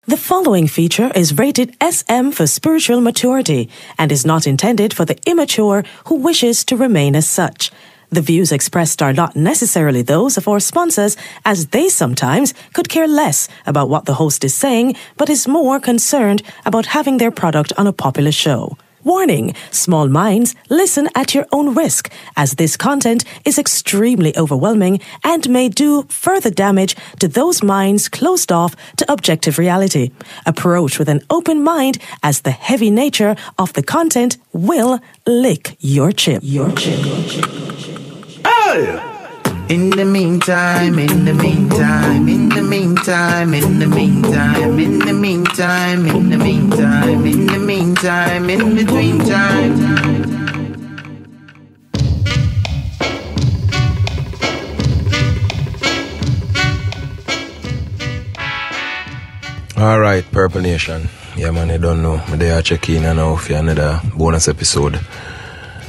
The following feature is rated SM for spiritual maturity and is not intended for the immature who wishes to remain as such. The views expressed are not necessarily those of our sponsors, as they sometimes could care less about what the host is saying, but is more concerned about having their product on a popular show. Warning, small minds, listen at your own risk, as this content is extremely overwhelming and may do further damage to those minds closed off to objective reality. Approach with an open mind, as the heavy nature of the content will lick your chip. Oh! In the meantime, in the meantime, in the meantime, in the meantime, in the meantime, in the meantime, in the meantime, in between time. Alright, Purple Nation. Yeah, man, I don't know. They are checking in now for another bonus episode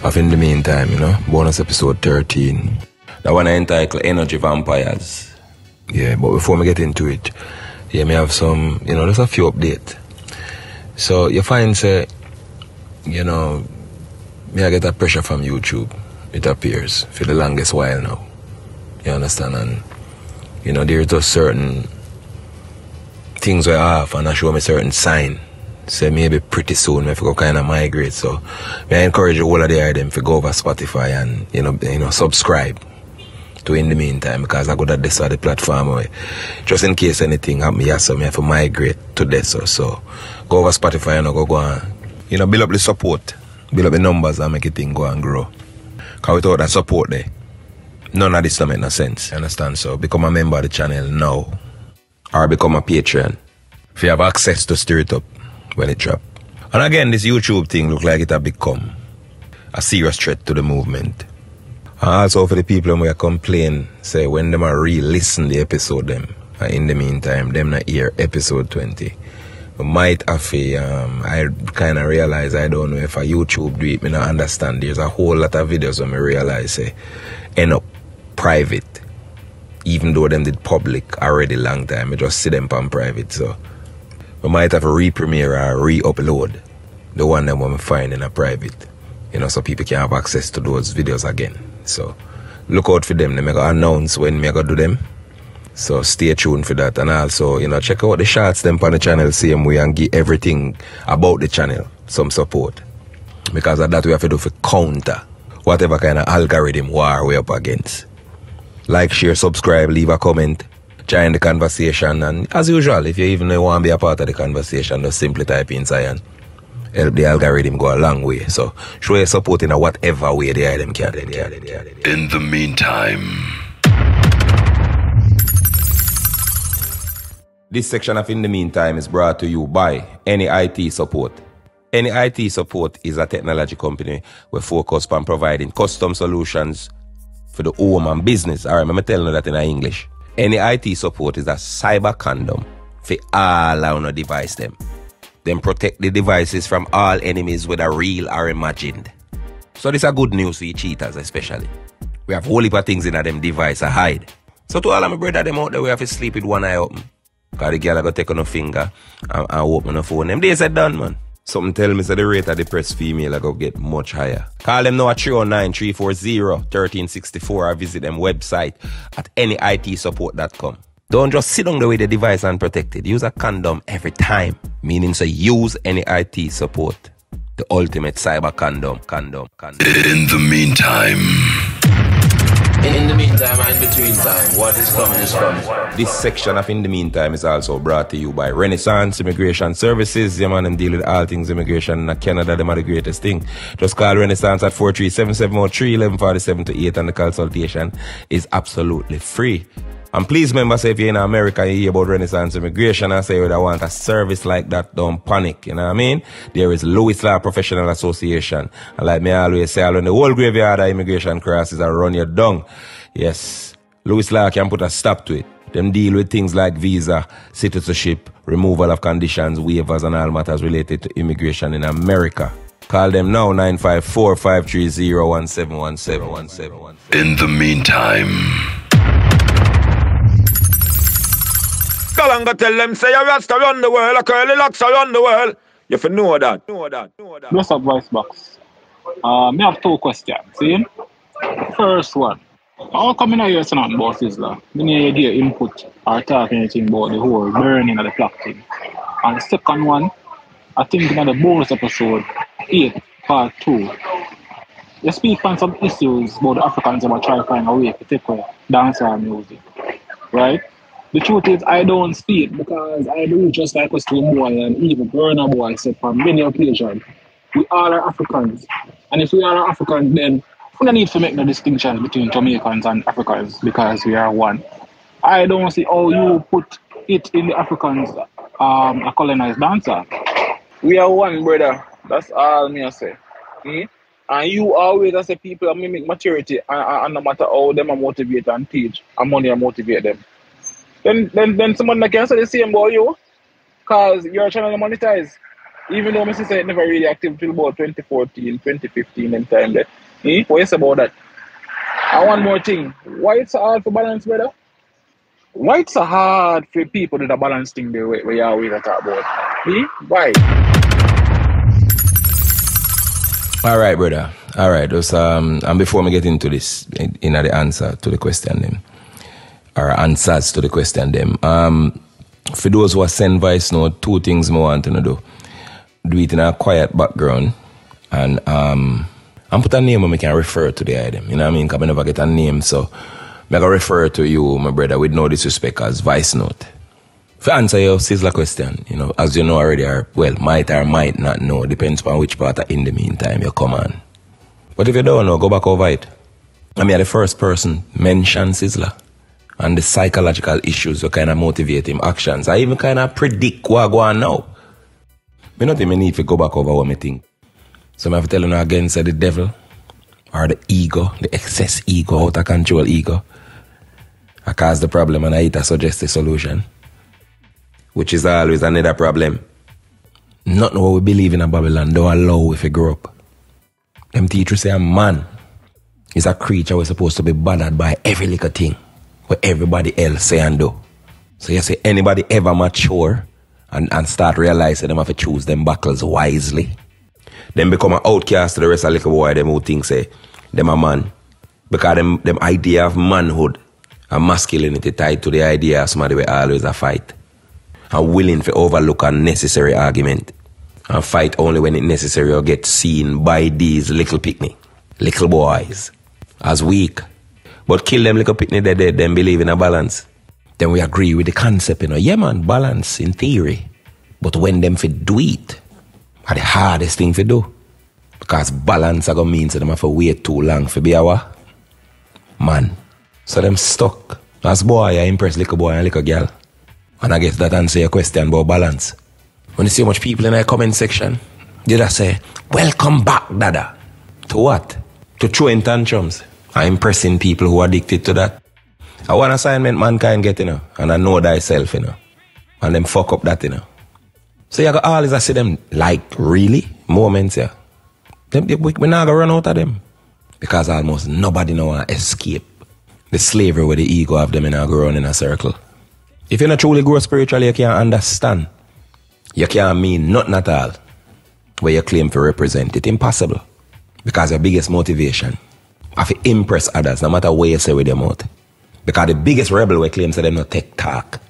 of In the Meantime, bonus episode 13. That one I entitled Energy Vampires. Yeah, but before we get into it, yeah, me have some, there's a few updates. So you find, say, me I get a pressure from YouTube, it appears, for the longest while now. You understand? And, there's just certain things where I have, and I show me certain sign. Say maybe pretty soon I go kind of migrate. So I encourage all of the items to go over Spotify and, subscribe to In the Meantime, because I got that this other platform where, just in case anything happen, so I have to migrate to this. So go over Spotify and go and, build up the support, build up the numbers and make it thing go and grow. Because without that support there, none of this don't make no sense. You understand? So become a member of the channel now, or become a patron if you have access to stir it up when it drop. And again, this YouTube thing look like it have become a serious threat to the movement. And also for the people who complain, say when them are re-listen the episode them, In the Meantime, them not hear episode 20. But might have I kind of realize, I don't know if a YouTube do it, me not understand. There's a whole lot of videos when me realize, say, end up private. Even though them did public already long time, I just see them on private. So we might have to re-premiere or re-upload the one that we find in a private. So people can have access to those videos again. So look out for them. They may go announce when me go do them. So stay tuned for that. And also, check out the shots them on the channel same way and give everything about the channel some support. Because of that we have to do for counter whatever kind of algorithm war we're up against. Like, share, subscribe, leave a comment, join the conversation, and as usual, if you even want to be a part of the conversation, just simply type in and help the algorithm go a long way. So show your support in a whatever way the item can. In the meantime, this section of In the Meantime is brought to you by Any IT Support. Any IT Support is a technology company we focus on providing custom solutions for the home and business. Alright, I'm telling you that in English. Any IT Support is a cyber condom for all our device them. Then protect the devices from all enemies, whether real or imagined. So this is a good news for you cheaters especially. We have whole heap of things in them device to hide. So to all of my brother them out there, we have to sleep with one eye open. Because the girl I go take on a finger and open the phone. Them days are done, man. Something tell me that the rate of the pressed female I go get much higher. Call them now at 309-340-1364 or visit them website at anyitsupport.com. Don't just sit on the way the device unprotected. Use a condom every time. Meaning so use Any IT Support. The ultimate cyber condom. in the meantime. In the meantime and in between time, what is coming is coming. This section of In the Meantime is also brought to you by Renaissance Immigration Services. Yeah, man, them deal with all things immigration in Canada. Them are the greatest thing. Just call Renaissance at 437-703-1147-8 and the consultation is absolutely free. And please remember, say if you're in America and you hear about Renaissance Immigration and say you want a service like that, don't panic, you know what I mean? There is Lewis Law Professional Association. And like me always say, when the whole graveyard of immigration crosses are run you down. Yes, Lewis Law can put a stop to it. Them deal with things like visa, citizenship, removal of conditions, waivers and all matters related to immigration in America. Call them now, 954-530-1717. In the meantime. Galanga tell them, say a Rasta run the world, a curly locks run the world. You have to know that. Bless up, voice box. Me have 2 questions. See? First one. How come in here something about Sizzla? Me need to input or talk anything about the whole burning of the clock thing. And the second one, I think in the bonus episode 8, part 2, you speak on some issues about the Africans that try to find a way to take away dancehall music. Right? The truth is, I don't see it because I do just like Western Boy and even Burna Boy said on many occasions. We all are Africans. And if we all are Africans, then we don't need to make no distinction between Jamaicans and Africans because we are one. I don't see how you put it in the Africans a colonized dancer. We are one, brother. That's all me I say. And you always, I say, people are mimic maturity and no matter how them are motivate and teach and money are motivate them. Then someone that can say the same about you because you're trying to monetize. Even though my sister never really active till about 2014, 2015 and time there. What you say about that? And one more thing. Why it's so hard for balance, brother? Why it's so hard for people to balance thing the way you always talk about? Why? Alright, brother. Alright, and before me get into this, in the answer to the question them, or answers to the question them, for those who are send voice note, 2 things I want to do. Do it in a quiet background and put a name where I can refer to the item. You know what I mean? Because I never get a name, so I can refer to you, my brother, with no disrespect as voice note. For answer your Sizzla question, you know, as you know already, might or might not know, depends on which part of In the Meantime you come on. But if you don't know, go back over it. I mean, the first person mention Sizzla and the psychological issues that kind of motivate him actions. I even kind of predict what go on now. I don't even need to go back over what I think. So I have to tell you again, say the devil or the ego, the excess ego, out of control ego, I cause the problem and I suggest a solution, which is always another problem. Nothing what we believe in a Babylon don't allow if you grow up. Them teachers say a man is a creature we're supposed to be bothered by every little thing what everybody else say and do. So you say anybody ever mature and start realizing them have to choose them battles wisely, then become an outcast to the rest of the little boy them who think say them a man. Because them idea of manhood and masculinity tied to the idea of somebody will always a fight. And willing to overlook unnecessary argument. And fight only when it's necessary or get seen by these little picnic, little boys, as weak. But kill them little picnic they then believe in a balance. Then we agree with the concept, you know. Yeah man, balance in theory. But when them fi do it, are the hardest thing to do. Because balance are gonna mean to them have to wait too long for be our man. So them stuck. As boy, I impress little boy and little girl. And I guess that answer your question about balance. When you see much people in the comment section, did I say, welcome back, Dada. To what? To throwing tantrums. I'm impressing people who are addicted to that. I want assignment mankind get, you know, and I know thyself, you know. And them fuck up that, you know. So you got always I see them like really moments, yeah. We're not gonna run out of them. Because almost nobody know how to escape the slavery where the ego of them in a grown in a circle. If you not truly grow spiritually, you can't understand. You can't mean nothing at all where you claim to represent. It's impossible. Because your biggest motivation is to impress others, no matter what you say with your mouth. Because the biggest rebel will claim that they not take talk.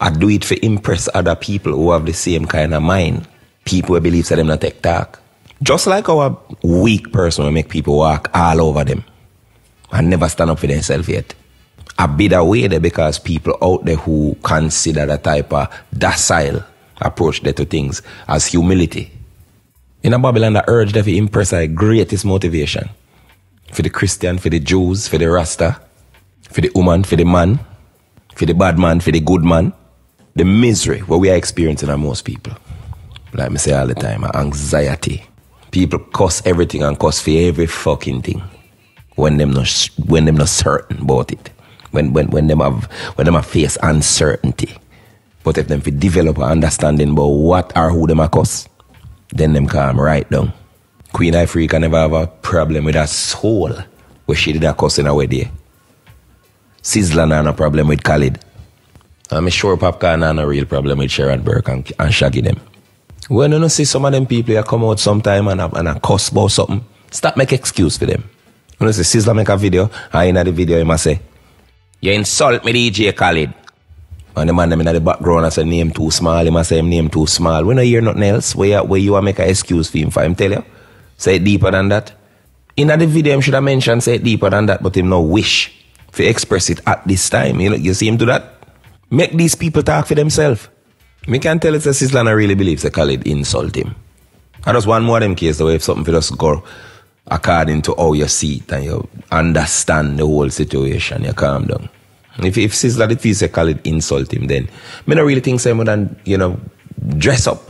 I do it to impress other people who have the same kind of mind. People who believe that they not take talk. Just like our weak person will make people walk all over them and never stand up for themselves yet. A bit away there because people out there who consider that type of docile approach there to things as humility. In a Babylon, the urge there to impress our greatest motivation. For the Christian, for the Jews, for the Rasta, for the woman, for the man, for the bad man, for the good man. The misery what we are experiencing are most people. Like me say all the time, anxiety. People cuss everything and cuss for every fucking thing. When them not certain about it. When them have face uncertainty. But if them develop an understanding about what or who them a cuss, then them calm right down. Queen Ifrica never have a problem with her soul where she did a cuss in her way there. Sizzla not a problem with Khalid. I'm sure Popcorn had a real problem with Sharon Burke and Shaggy them. When you see some of them people that come out sometime and a cuss about something, stop make excuse for them. When you see Sizzla make a video, and in the video he must say, you insult me DJ Khaled. And the man them in the background I say name too small, he must say him name too small. We don't hear nothing else where you make an excuse for him for him tell you. Say it deeper than that. In the video him should have mentioned say it deeper than that, but him no wish to express it at this time. You see him do that? Make these people talk for themselves. Me can tell it's a Sizzla not really believes that Khaled insult him. I just one more of them case though, if something for just go according to how you see it and you understand the whole situation, you calm down. If Sizzla did feel say Khaled insult him, then me not really think say more than, dress up.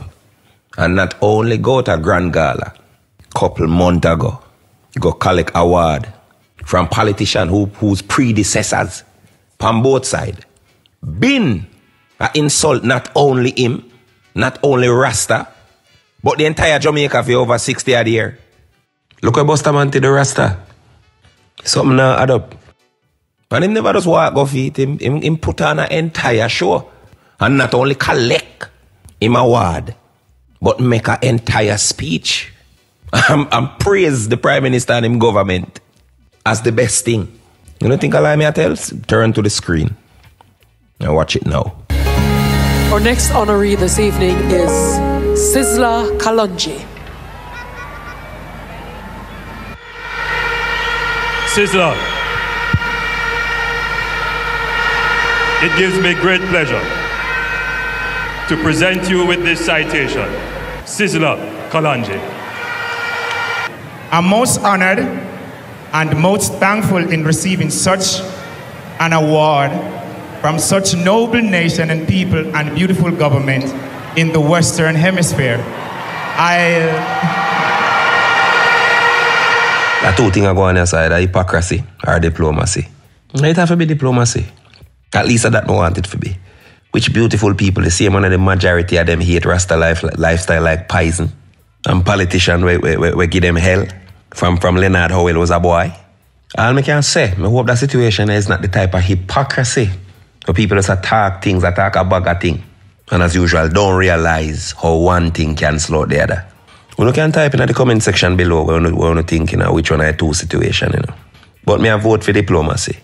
And not only go to a grand gala, couple months ago, go collect award from politicians whose predecessors on both sides been an insult not only him, not only Rasta, but the entire Jamaica for over 60 odd years. Look at Bustaman to the Rasta. Something now add up. And him never just walk off it. Him put on an entire show. And not only collect him award, but make an entire speech. And praise the Prime Minister and him government as the best thing. You don't think I lie me at else? Turn to the screen. And watch it now. Our next honoree this evening is Sizzla Kalonji. Sizzla, it gives me great pleasure to present you with this citation. Sizzla Kalonji. I'm most honored and most thankful in receiving such an award from such noble nation and people and beautiful government in the Western Hemisphere. The two things go on your side, hypocrisy or diplomacy. It have to be diplomacy. At least that I want it to be. Which beautiful people, the same one of the majority of them hate Rasta lifestyle like poison. And politicians we give them hell from Leonard Howell was a boy. All I can say, I hope that situation is not the type of hypocrisy where people just attack things, attack a bag of thing. And as usual, don't realize how one thing can slow the other. You can type in the comment section below when you think which one are the two situations. But me I vote for diplomacy.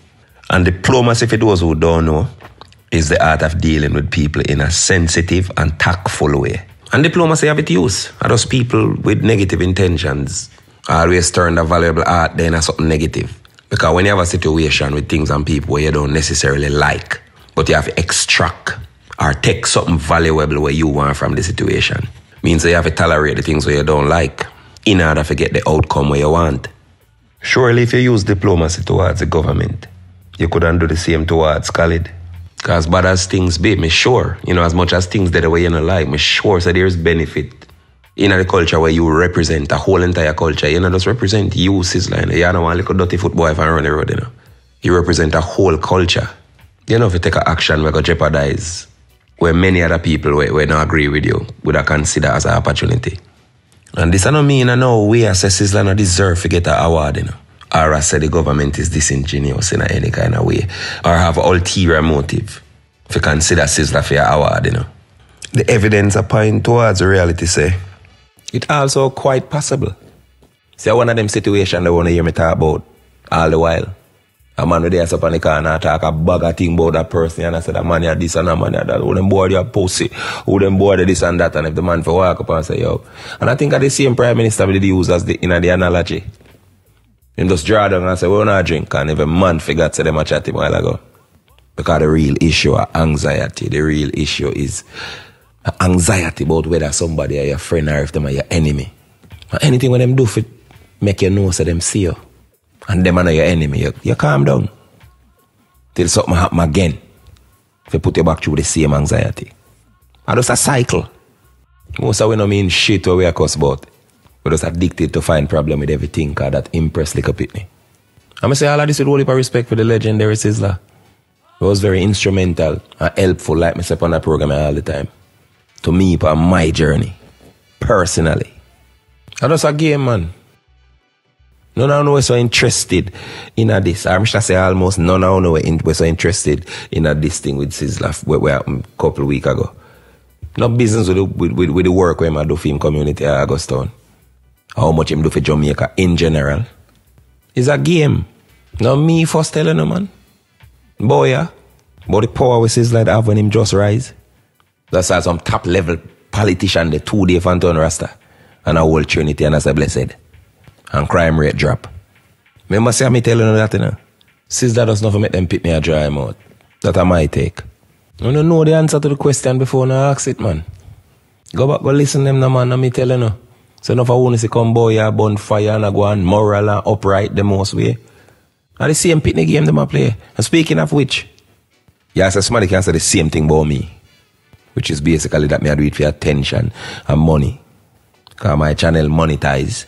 And diplomacy, for those who don't know, is the art of dealing with people in a sensitive and tactful way. And diplomacy have its use. And those people with negative intentions always turn the valuable art then as something negative. Because when you have a situation with things and people where you don't necessarily like, but you have to extract or take something valuable where you want from the situation, means that you have to tolerate the things where you don't like in order to get the outcome where you want. Surely if you use diplomacy towards the government, you couldn't do the same towards Khaled. Because bad as things be, me sure, as much as things that the way you don't like, me sure so there's benefit in the culture where you represent a whole entire culture. You don't just represent you, Sizzla. You don't want a little dirty football if I run the road, You represent a whole culture. If you take an action where you jeopardize where many other people will not agree with you, would I consider as an opportunity. And this I don't mean I know we as Sizzla not deserve to get an award, Or I say the government is disingenuous in any kind of way. Or have an ulterior motive if you consider Sizzla for your award, The evidence I point towards the reality say, it also quite possible. See, one of them situations they want to hear me talk about all the while. A man with their up on the corner talk a bag of thing about that person and I said, a man had this and a man had that. Who them board your pussy? Who them board this and that? And if the man for walk up and say, yo. And I think of the same Prime Minister with the use as the analogy. Him just draw down and say, we're not drink. And if a man forgot to them a chat him a while ago. Because the real issue is anxiety. The real issue is anxiety about whether somebody are your friend or if them are your enemy. And anything when them do for make you know so them see you. And them are not your enemy. You calm down. Till something happen again. If you put you back through the same anxiety. And just a cycle. Most of we don't mean shit what we are cuss about. We're just addicted to find problem with everything because that impress like a pitney. I'm going to say all of this with all the respect for the legendary Sizzla. It was very instrumental and helpful, like I said on that program all the time. To me, on my journey. Personally. And just a game, man. None of us so interested in this. I should say almost none of us were so interested in this thing with Sizzla where a couple of weeks ago. No business with the work where I do for him community at Augustown. How much him do for Jamaica in general. It's a game. Not me first telling no man. Boy, yeah. But the power with Sizzla have when him just rise. That's how some top level politician the 2 day Fanton Rasta. And a whole Trinity and as a blessed. And crime rate drop. Remember say me telling you that, you know? Sizzla does not make them pick me a dry mouth. That I might take. You don't know the answer to the question before you ask it, man. Go back, go listen to them, no, man, and me telling you. So enough I want to see come boy, a bonfire and a go on moral and upright the most way. And the same pitney game them I play. And speaking of which, yeah, so somebody can say the same thing about me. Which is basically that me I do it for attention and money. Because my channel monetize.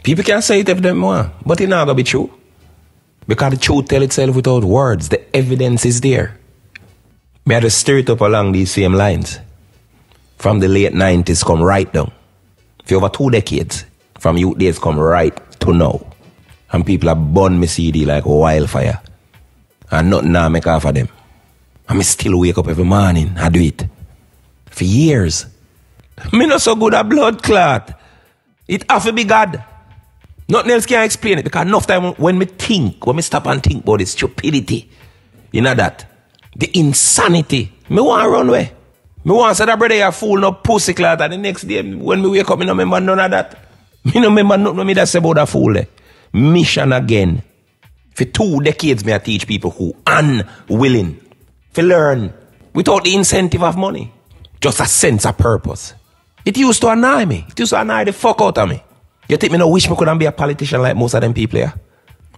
People can say it if they want, but it's not going to be true. Because the truth tell itself without words. The evidence is there. Me had to stir it up along these same lines. From the late 90s come right down. For over 2 decades. From youth days come right to now. And people have burned me CD like wildfire. And nothing now make off of them. And me still wake up every morning. I do it. For years. Me not so good at blood clot. It have to be God. Nothing else can explain it. Because enough time when me stop and think about the stupidity. You know that. The insanity. Me want run away. Me want say that brother you fool no pussy clot. And the next day when me wake up, me no remember none of that. Me no remember nothing me that say about that fool there. Mission again. For 2 decades me I teach people who unwilling to learn without the incentive of money. Just a sense of purpose. It used to annoy me. It used to annoy the fuck out of me. You think me no wish me couldn't be a politician like most of them people here?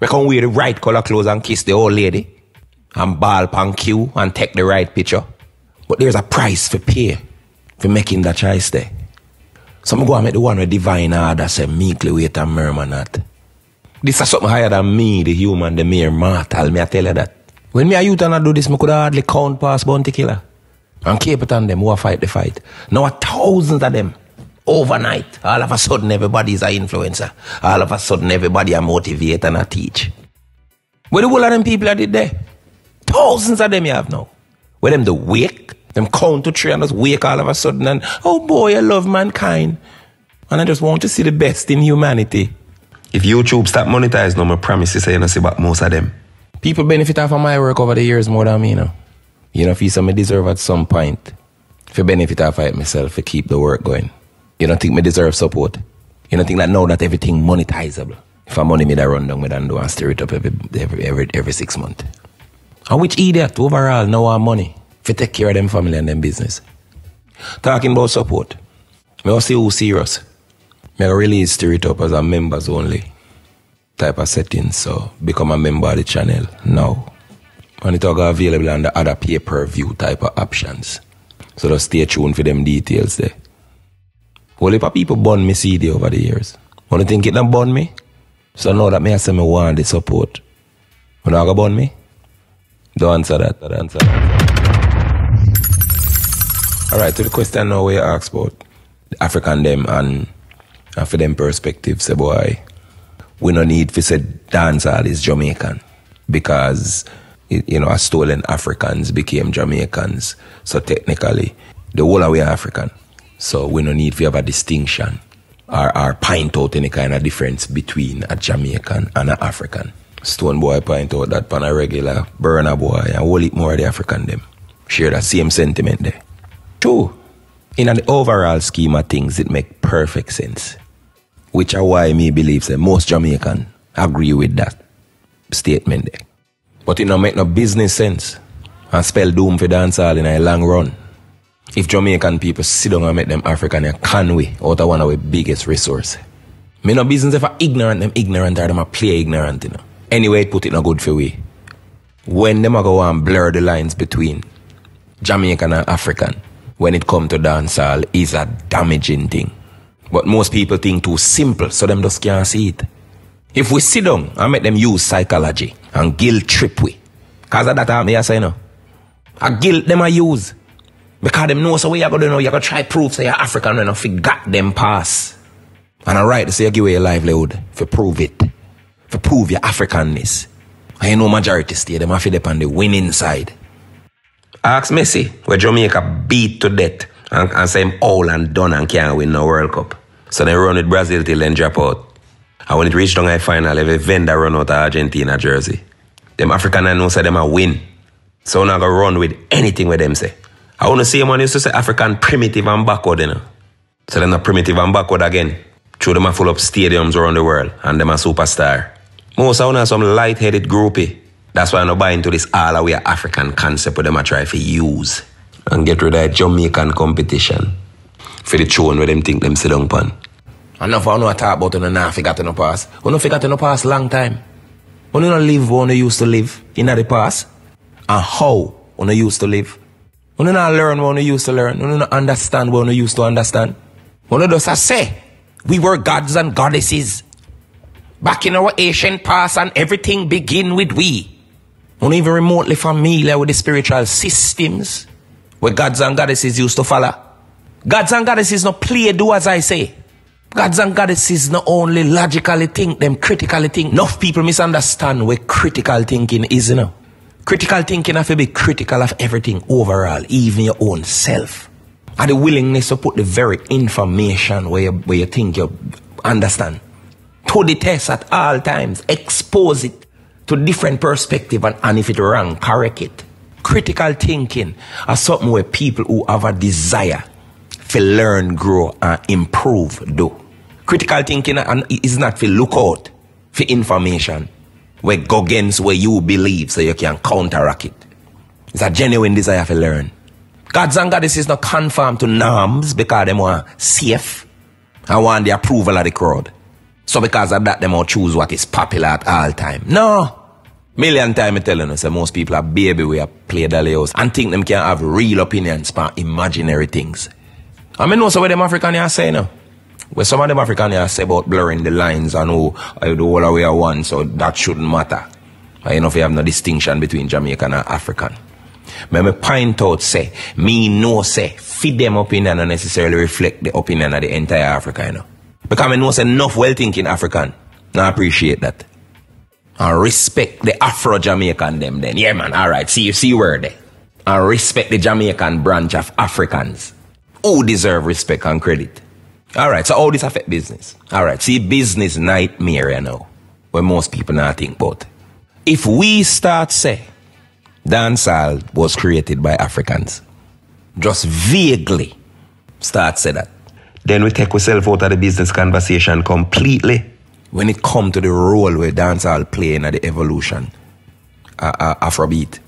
We can wear the right color clothes and kiss the old lady. And ball pan queue and take the right picture. But there's a price for pay for making that choice there. So I'm going to make the one with divine order say meekly wait and murmur not. This is something higher than me, the human, the mere mortal. Me I tell you that. When me a youth and I do this, me could hardly count past bounty killer. And keep it on them who fight the fight. Now thousands of them. Overnight, all of a sudden everybody is an influencer. All of a sudden everybody a motivate and a teach. Where the whole of them people that did there? Thousands of them you have now. Where them the wake, them count to 3 and just wake all of a sudden and, oh boy, I love mankind. And I just want to see the best in humanity. If YouTube stop monetizing, no, I promise you say you don't see back most of them. People benefit off of my work over the years more than me, you know. You know, if you say me deserve at some point, if you benefit off of it myself, to keep the work going. You don't think me deserve support? You don't think that now that everything monetizable? If I money me that run down, me then do and stir it up every 6 months. And which idiot overall now want money to take care of them family and them business? Talking about support. Me will see who serious. Me will release stir it up as a members only type of setting. So become a member of the channel now. And it will be available on the other pay-per-view type of options. So just stay tuned for them details there. Well, if people burn me CD over the years, want to think it don't burn me? So now that me I say me want the support. When I go burn me? Don't answer that. Alright, to the question now where you ask about the African them and for them perspective, say boy, we no need to say dancehall is Jamaican because you know, stolen Africans became Jamaicans. So technically, the whole of we are African. So we no need to have a distinction or point out any kind of difference between a Jamaican and an African. Stone boy point out that pan a regular Burner boy and whole heap more of the African them. Share that same sentiment there. True. In an overall scheme of things, it make perfect sense. Which is why me believe that most Jamaican agree with that statement there. But it don't make no business sense and spell doom for dancehall in a long run. If Jamaican people sit down and make them African and Conway out of one of our biggest resources. Me no business if I ignorant them ignorant or them a play ignorant, you know. Anyway, it put it no good for we. When them a go and blur the lines between Jamaican and African when it come to dancehall is a damaging thing. But most people think too simple, so them just can't see it. If we sit down and make them use psychology and guilt trip we, cause of that me I say no. A guilt them I use. Because them know so what you gotta do now, you gotta try prove say you're African when you forgot them pass. And I right to say you give away your livelihood for prove it. to prove your Africanness. And you know majority stay, them have to depend on the winning side. Ask Messi, where Jamaica beat to death and say him all and done and can't win no World Cup. So they run with Brazil till then drop out. And when it reached down the final, every vendor run out of Argentina jersey. Them African I know say them a win. So now go run with anything with them say. I want to see them used to say African primitive and backward, you know. So they're not primitive and backward again. Through them a full up stadiums around the world and them a superstar. Most of them are some light-headed groupie. That's why I'm not buying into this all-away African concept where them a try to use. And get rid of that Jamaican competition. For the throne where them think them sit down pan. And now for I know I talk about it and I forgot in the past. I don't forgot in the past long time. I don't live where I used to live in the past. And how I used to live. I don't learn what I used to learn. I don't understand what I used to understand. I just say, we were gods and goddesses. Back in our ancient past and everything begin with we. I'm not even remotely familiar with the spiritual systems where gods and goddesses used to follow. Gods and goddesses not play do as I say. Gods and goddesses not only logically think, them critically think. Enough people misunderstand what critical thinking is, you know. Critical thinking have to be critical of everything overall, even your own self. And the willingness to put the very information where you think you understand. To the test at all times. Expose it to different perspective and if it's wrong, correct it. Critical thinking is something where people who have a desire to learn, grow, and improve do. Critical thinking is not to look out for information where go against where you believe so you can counteract it. It's a genuine desire to learn. Gods and goddesses not conform to norms because they want safe and want the approval of the crowd. So because of that, they will choose what is popular at all time. No. Million times I'm telling you, so most people are baby we play dolly house and think them can have real opinions about imaginary things. I mean, know so what them African are saying now. Where some of them African are say about blurring the lines and who the whole way I want, so that shouldn't matter. I know if you have no distinction between Jamaican and African. But me point out say, me know say, fit them opinion and necessarily reflect the opinion of the entire Africa, you know. Because I know say enough well-thinking African. And I appreciate that. And respect the Afro-Jamaican them then. Yeah man, alright, see where there. And respect the Jamaican branch of Africans. Who deserve respect and credit. Alright, so how this affect business? Alright, see business nightmare you know. Where most people not think about. If we start say, dancehall was created by Africans. Just vaguely start say that. Then we take ourselves out of the business conversation completely when it comes to the role where dancehall play in the evolution Afrobeat.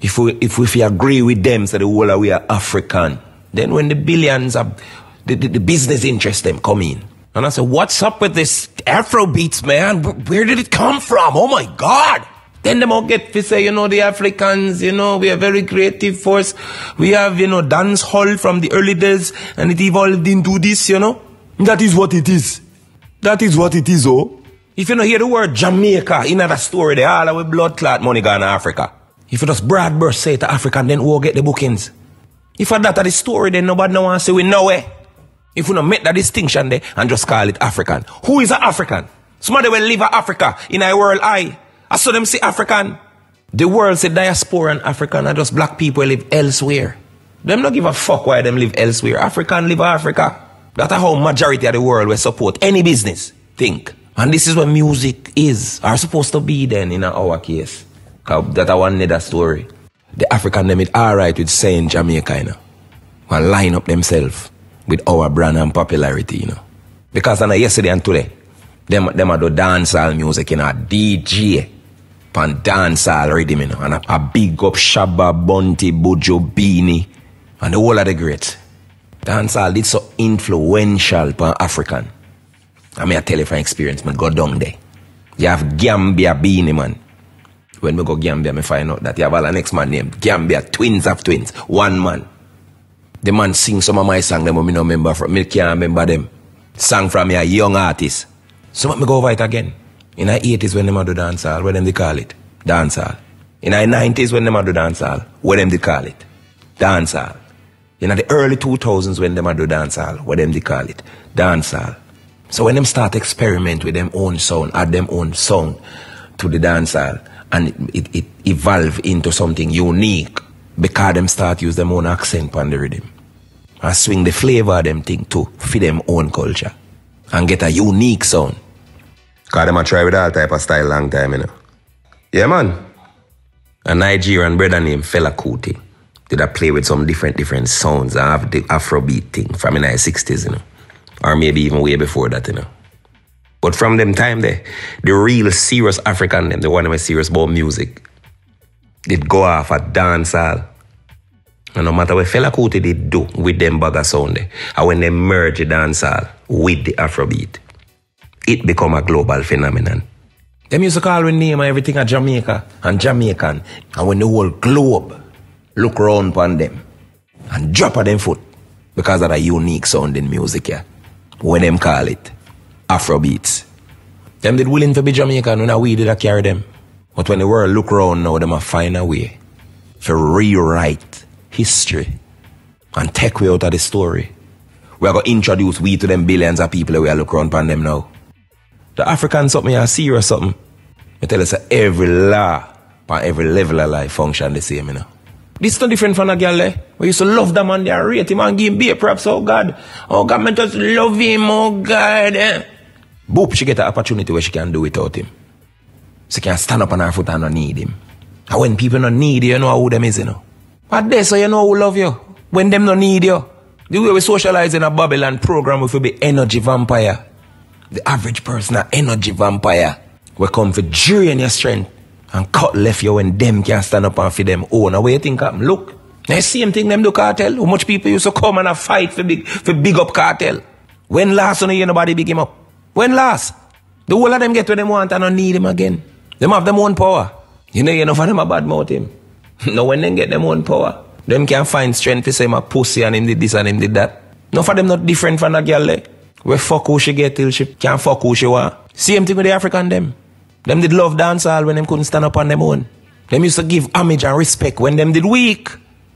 If we agree with them, so the whole of we are African, then when the billions of the business interests them come in, and I say, what's up with this Afrobeats, man? Where did it come from? Oh my God! Then them all get to say, you know, the Africans, you know, we are very creative force. We have, you know, dance hall from the early days and it evolved into this, you know. That is what it is. That is what it is, oh. If you don't hear the word Jamaica in that story, they all have blood clot money gone to Africa. If you just broad burst say to African, then who get the bookings? If that are the story, then nobody no want to say we know it. If we don't make that distinction there and just call it African. Who is an African? Somebody will live in Africa in a world eye. I saw them say African. The world say diaspora and African are just black people live elsewhere. Them not give a fuck why them live elsewhere. African live in Africa. That's how majority of the world will support any business. Think. And this is what music is. Are supposed to be then in our case. That I want another story. The African them it alright with saying Jamaica, you know. And line up themselves with our brand and popularity, you know. Because yesterday and today, them are do dancehall music, you know, DJ. And dancehall rhythm, you know, and a big up Shabba, Bunty, Buju, Beanie, and the whole of the greats. Dancehall did so influential for African. I mean, I tell you from experience, man, go down there. You have Gambia Beanie, man. When we go Gambia, I find out that you have all the next man named Gambia, twins of twins, one man. The man sing some of my songs, them I don't remember from, I can't remember them. Sang from a young artist. So let me go over it again. In the 80s when them do dancehall, what them they call it? Dancehall. In the 90s when them do dancehall, what them they call it? Dancehall. In the early 2000s when them do dancehall, what them they call it? Dancehall. So when them start experiment with them own sound, add them own sound to the dancehall, and it evolve into something unique, because them start use them own accent on the rhythm. And swing the flavor of them thing too, for them own culture. And get a unique sound. Because them a try with all type of style long time, you know. Yeah, man. A Nigerian brother named Fela Kuti did I play with some different sounds and have the Afrobeat thing from in the 60s, you know. Or maybe even way before that, you know. But from them time there, the real serious African, them, the one who was serious about music, did go off at dancehall. And no matter what Fela Kuti did do with them bag of sound there, and when they merge the dancehall with the Afrobeat, it become a global phenomenon. Them used to call with name and everything at Jamaica and Jamaican. And when the whole globe look round upon them and drop at them foot because of the unique sound in music, yeah. When them call it Afrobeats. Them did willing to be Jamaican when we did carry them. But when the world look round now, them a find a way to rewrite history and take way out of the story. We are going to introduce we to them billions of people that we are look around upon them now. The African something are serious something. I tell us that every law on every level of life function the same, you know. This is no different from a girl there. We used to love that man there, rate him and give him beer props, oh God. Oh God, man just love him, oh God. Boop, she get an opportunity where she can do without him. She can stand up on her foot and not need him. And when people don't need you, you know who them is, you know. But there, so you know who love you. When them don't need you. The way we socialize in a Babylon program, we will be energy vampire. The average person, an energy vampire. We come for drain your strength and cut left you when them can stand up and feed them own. Now what you think happen? Look, the same thing them do Cartel. How much people used to come and fight for big up Cartel? When last you hear nobody big him up? When last? The whole of them get what them want and don't need him again. Them have them own power. You know enough of them a bad mouth him. Now when them get them own power, them can find strength to say him a pussy and him did this and him did that. Enough of them not different from a girl there. We fuck who she get till she can't fuck who she want. Same thing with the African them. Them did love dancehall when them couldn't stand up on them own. Them used to give homage and respect when them did weak.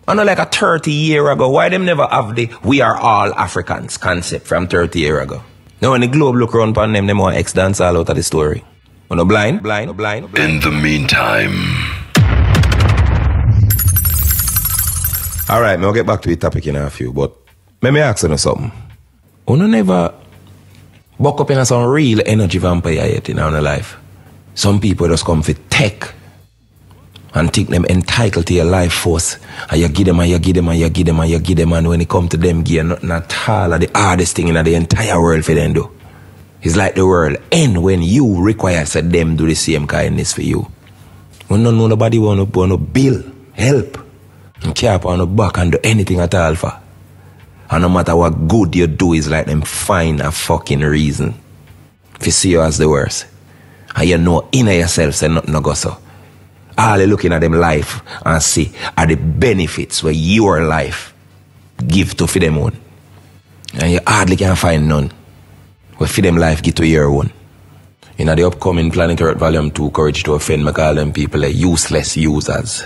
I know like a 30 year ago, why them never have the we are all Africans concept from 30 year ago? Now when the globe look around upon them want ex-dancehall out of the story. When no blind. In the meantime. Alright, I'll get back to the topic in a few, but let me ask you something. You never buck up in some real energy vampire yet in our life. Some people just come for tech and think them entitled to your life force. And you give them and you give them and you give them and you give them, and when it come to them, give nothing at all of the hardest thing in the entire world for them do. It's like the world end when you require that them do the same kindness for you. When nobody want to bill, help, and care upon the back and do anything at all for. And no matter what good you do, is like them find a fucking reason to see you as the worst. And you know in yourself say nothing no go so. All you looking at them life and see are the benefits where your life give to for them own. And you hardly can find none where for them life give to your own. In the upcoming Planet Earth Volume 2, Courage to Offend, I call them people like useless users.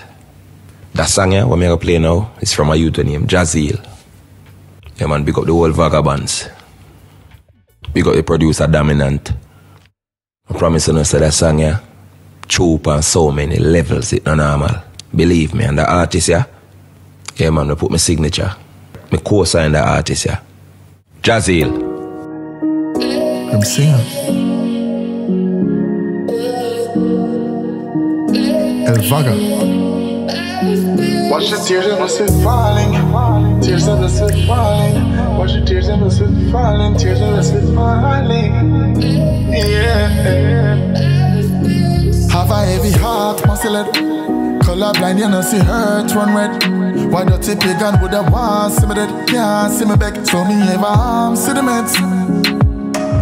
That song here, what I'm going to play now, is from a youth named Jazeel. Yeah man, big up the whole Vagabonds. Big up the producer Dominant. I promise you no say that song here, choop on so many levels, it's not normal. Believe me, and the artist here, yeah man, I put my signature. I co-sign the artist here. Jazeel. I'm singing. El Vaga. Watch the tears and the sweat falling. Tears and the sweat falling. Watch the tears and the sweat falling. Tears and the sweat falling. Yeah. Have a heavy heart, muscle it. Color blind, you know, see hurt, run red. Why don't you pagan would have want see me dead? Can't see me back, so me ever arm, see the meds.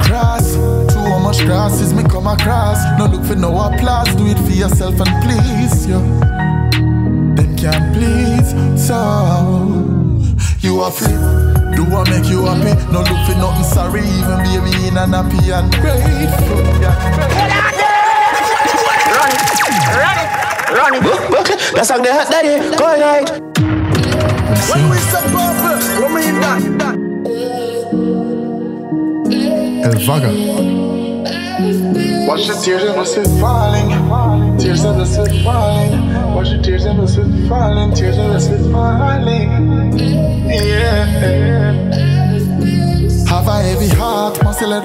Grass, too much grass is me come across. No look for no applause, do it for yourself and please, yo. Them can't please, so you are free. Do what make you happy? No look for nothing sorry, even baby in a nappy and grateful. Run it. That's like the hot daddy. Go ahead. When we say purple, what mean that? El Vaga. Watch the tears and blessed falling. Tears and blessed falling. Watch the tears and blessed falling. Tears and blessed falling. Yeah. Have a heavy heart, muscle.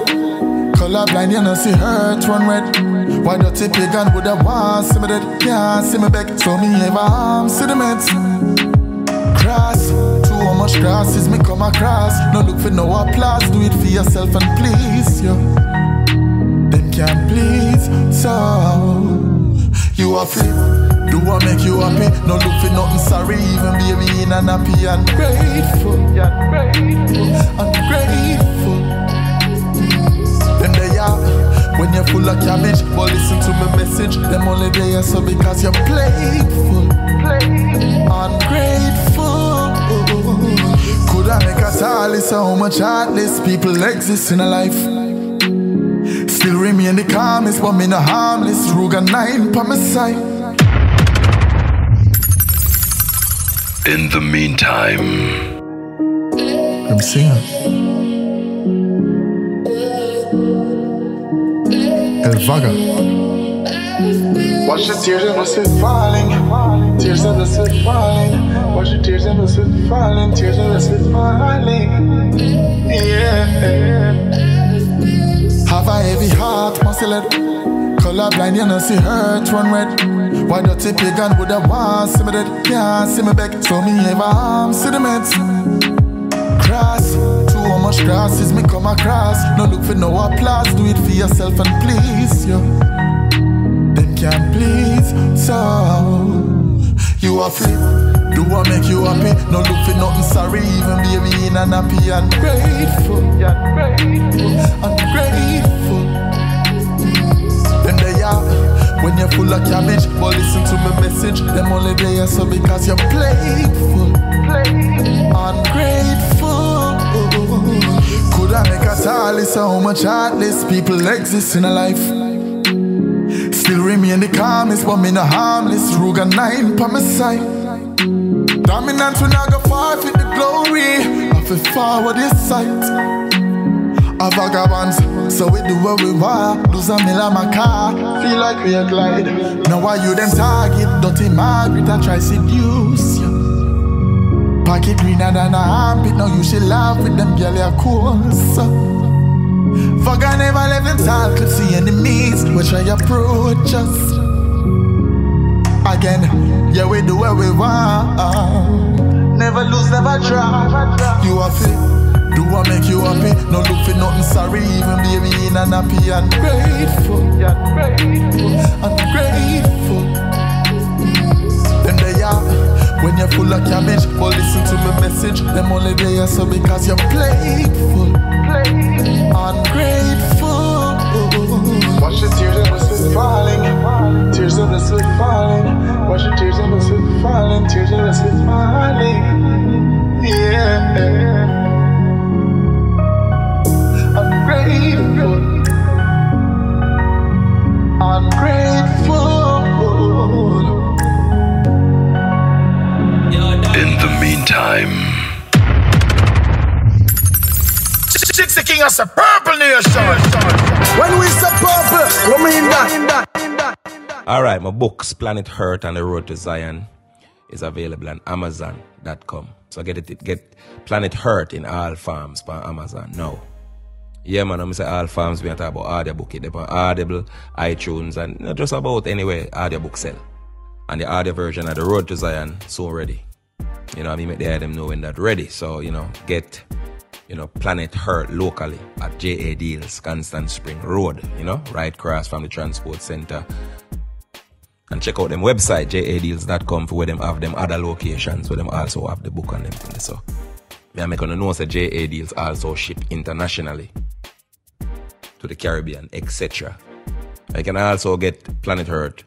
Colorblind, you know, see hurt, run red. Why don't you pagan with a one? See me dead, can't see me back. So me ever arm, see the meds. Grass, too much grass is me come across. No look for no applause, do it for yourself and please you. Them can't please, so you are free. Do what make you happy, no look for nothing sorry. Even baby in and happy and grateful. Ungrateful. Then they are, when you're full of cabbage, but listen to my message. Them only there so because you're playful, ungrateful. Could I make a tally so much heartless people exist in a life? Still remain the calmest, but me no harmless. Ruga 9 pa my side. In the meantime, I'm singing. El Vaga. Watch the tears and blessed falling. Tears and blessed falling. Watch the tears and blessed falling. Tears and blessed falling. Yeah. Have a heavy heart, muscle. Colorblind, you know, see hurt, run red. Why don't you pagan with a one? See me dead, can't see me back. So me ever arm, see the meds. Grass, too much grass is me come across. No look for no applause, do it for yourself and please you. Them can't please, so you are free. Do what make you happy, no look for nothing sorry. Even baby in and happy and grateful. Ungrateful. Then they are, when you're full of cabbage, but listen to my message. Them only there so because you're playful, ungrateful. Could I make a tally so much heartless people exist in a life? Still remain the calmest, but me no harmless. Ruga 9 pa my side. Dominant, we not go far with the glory. I feel forward this sight. A vagabonds, so we do what we want. Lose a mill on my car, feel like we are glide. Now why you them target? Dirty Margaret, I try seduce you. Pocket greener than a armpit, now you should laugh with them girl you're cool, so Vaga never left in talk, could see enemies, we try approach us. Again, yeah we do what we want. Never lose, never try. You are free. Do what make you happy, no look for nothing sorry. Even baby in and happy and grateful. Ungrateful. Then they are, when you're full of cabbage, but listen to my message. Them only there so because you're playful, ungrateful. Watch the tears and blessed falling. Tears and blessed falling. Watch the tears and blessed falling. Tears and blessed falling. Yeah. Ungrateful. in the meantime. Six the king of the purple nation. When we say purple, we mean that. Alright, my books, Planet Hurt and The Road to Zion, is available on Amazon.com. So get Planet Hurt in all forms on Amazon now. Yeah, man, I'm say all forms we talk about audiobook. It on Audible, iTunes, and not just about anyway audiobook sell. And the audio version of The Road to Zion so ready. You know, I mean, make them know when that ready. So, you know, get, you know, Planet Hurt locally at J.A. Deals, Constant Spring Road, you know, right across from the Transport Center. And check out them website, jadeals.com, for where them have them other locations where them also have the book on them. So, I make on the know that J.A. Deals also ship internationally to the Caribbean, etc. I can also get Planet Hurt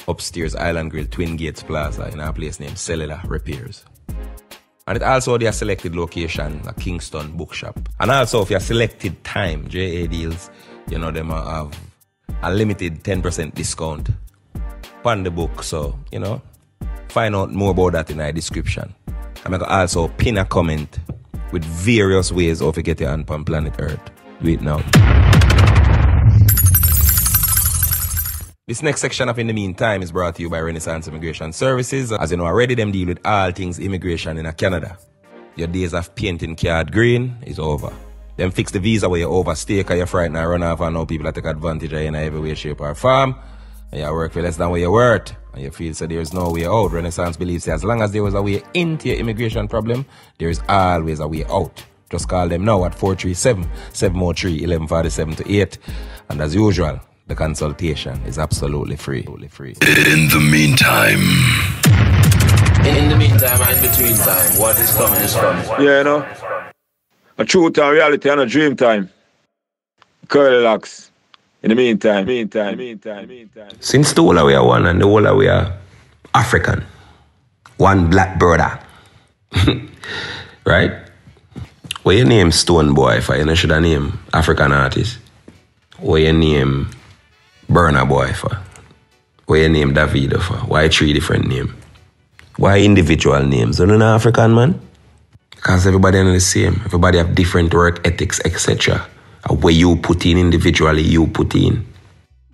upstairs Island Grill, Twin Gates Plaza in a place named Cellular Repairs. And it also their selected location, a Kingston Bookshop. And also if you selected time, J.A. Deals, you know, them have a limited 10% discount on the book. So, you know, find out more about that in the description. I'm going to also pin a comment with various ways of you get your hand on Planet Earth. Do it now. This next section of In the Meantime is brought to you by Renaissance Immigration Services. As you know already, them deal with all things immigration in Canada. Your days of painting card green is over. Them fix the visa where you overstay because you're frightened and run off and now people that take advantage of you in every way, shape or form. And you work for less than what you're worth. And you feel so there's no way out. Renaissance believes that as long as there was a way into your immigration problem, there is always a way out. Just call them now at 437-703-1147 to 8. And as usual, the consultation is absolutely free. In the meantime, and in between time, what is coming is coming. Yeah, you know. A true time reality and a dream time. Curly Locks. In the meantime. Since the whole of we are one and the whole of we are African. One black brother. Right? What you name Stone Boy for? You know should I name African artist? What you name Burna Boy for? What you name Davido for? Why 3 different names? Why individual names? You know African man? Because everybody is the same. Everybody have different work ethics, etc. Where you put in individually, you put in.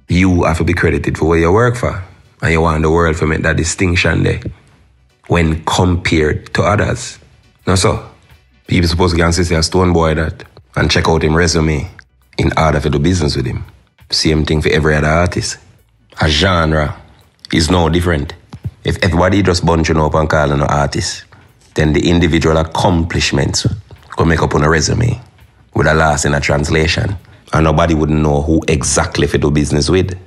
You have to be credited for what you work for. And you want the world to make that distinction there. When compared to others. Now so, people supposed to go and say a Stone Boy that and check out him resume in order to do business with him. Same thing for every other artist. A genre is no different. If everybody just bunching up and calling an artist, then the individual accomplishments will make up on a resume with a loss in a translation. And nobody would know who exactly to do business with.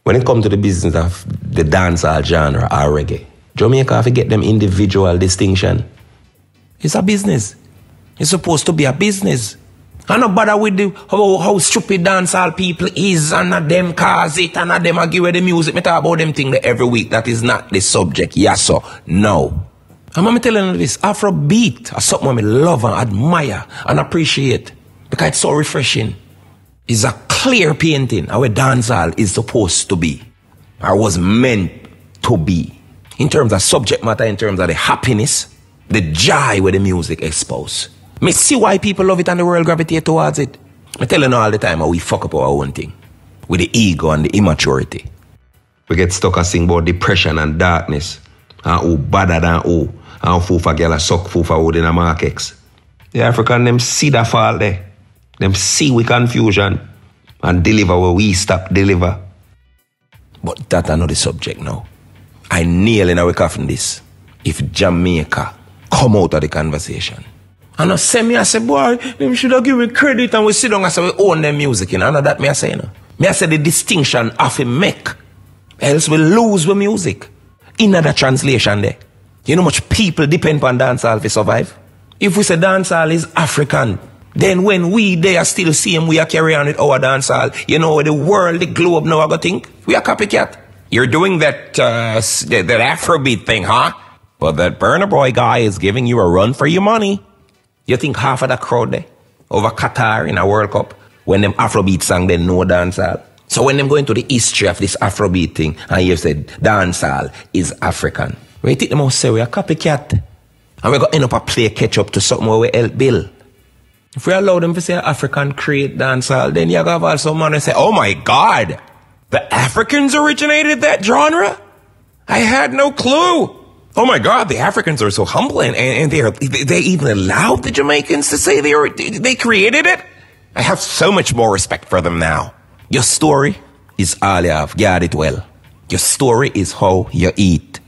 When it comes to the business of the dancehall genre or reggae, Jamaica have to get them individual distinction. It's a business. It's supposed to be a business. And no bother with the how stupid dancehall people is, and not them cause it, and not them give away the music. Me talk about them thing every week. That is not the subject. Yes, sir. No. I'm telling you this, Afrobeat is something I love and admire and appreciate because it's so refreshing. It's a clear painting of what dancehall is supposed to be or was meant to be in terms of subject matter, in terms of the happiness, the joy where the music exposes. Me see why people love it and the world gravitate towards it. I tell you all the time how we fuck up our own thing with the ego and the immaturity. We get stuck and sing about depression and darkness and who better than who. And fufa girl suck fufa wood in a markets. The African, them see the fall there. Them see we confusion and deliver where we stop deliver. But that's another subject now. I nail in our coffin this. If Jamaica come out of the conversation. And I say me, I say, boy, them should have given credit and we sit down and say we own them music. You know, and that me I say, no. Me I say the distinction of a make. Else we lose the music. In the translation there. You know how much people depend on dancehall to survive? If we say dancehall is African, then when we there still see him, we are carrying on with our dancehall. You know, the world, the globe now I go think, we are copycat. You're doing that Afrobeat thing, huh? But that Burna Boy guy is giving you a run for your money. You think half of the crowd there, over Qatar in a World Cup, when them Afrobeat sang, they know dancehall. So when them go into the history of this Afrobeat thing, and you said dancehall is African. We think them all say we are copycat. And we're going to end up a play catch up to something where we help Bill. If we allow them to say African create dancehall, then you have also man and say, oh my God, the Africans originated that genre? I had no clue. Oh my God, the Africans are so humble and they even allowed the Jamaicans to say they created it? I have so much more respect for them now. Your story is all you have. Get it well. Your story is how you eat.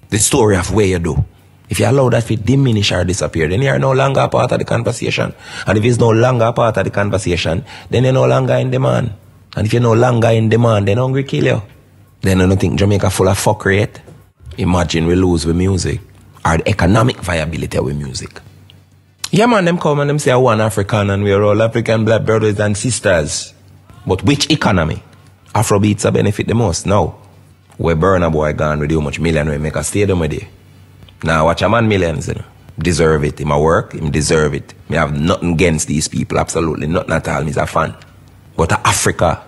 The story of where you do. If you allow that to diminish or disappear, then you are no longer a part of the conversation. And if it's no longer a part of the conversation, then you're no longer in demand. And if you're no longer in demand, then hungry kill you. Then I don't think Jamaica full of fuckery yet. Imagine we lose with music. Or the economic viability with music. Yeah man, them come and them say one African and we're all African black brothers and sisters. But which economy? Afrobeats are benefit the most? No. Where Burna Boy gone with how much million we make a stadium with it. Now watch a man millions, you know. Deserve it. In my work, him deserve it. Me have nothing against these people, absolutely nothing at all. Me's a fan. But Africa,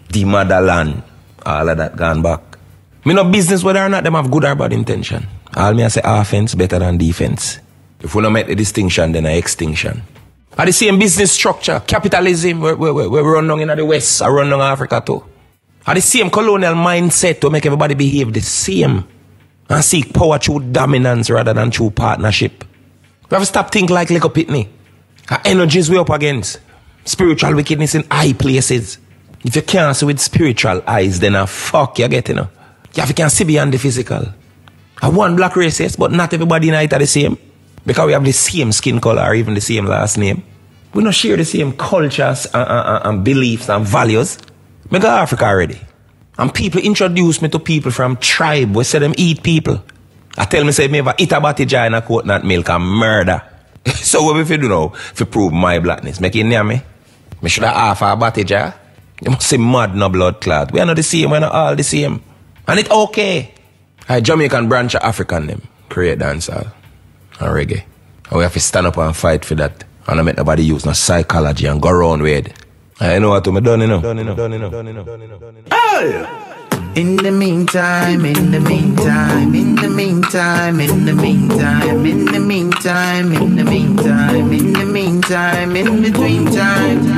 the motherland, all of that gone back. Me no business whether or not them have good or bad intention. All me I say offense better than defense. If we don't make the distinction, then a extinction. Are the same business structure, capitalism, we run down in the West, I run down Africa too. Are the same colonial mindset to make everybody behave the same and seek power through dominance rather than through partnership. We have to stop thinking like Little Pitney. Our energies we up against. Spiritual wickedness in high places. If you can't see with spiritual eyes, then fuck you get, you know. You have to can see beyond the physical. I one black race, yes, but not everybody in it are the same. Because we have the same skin color or even the same last name. We don't share the same cultures and beliefs and values. I go to Africa already. And people introduce me to people from tribe. We say them eat people. I tell me, say, me ever eat a batija in a coconut milk and murder. So what if you do now? If you prove my blackness, make it near me. Me should have half a batija. You must say mad no blood clot. We are not the same, we are not all the same. And it's okay. I Jamaican branch of African them. Create dancehall and reggae. And we have to stand up and fight for that. And I make nobody use no psychology and go around with it. I know what I'm done, you know. Hey! In the meantime, in the meantime, in the meantime, in the meantime, in the meantime, in the meantime, in the meantime, in between time.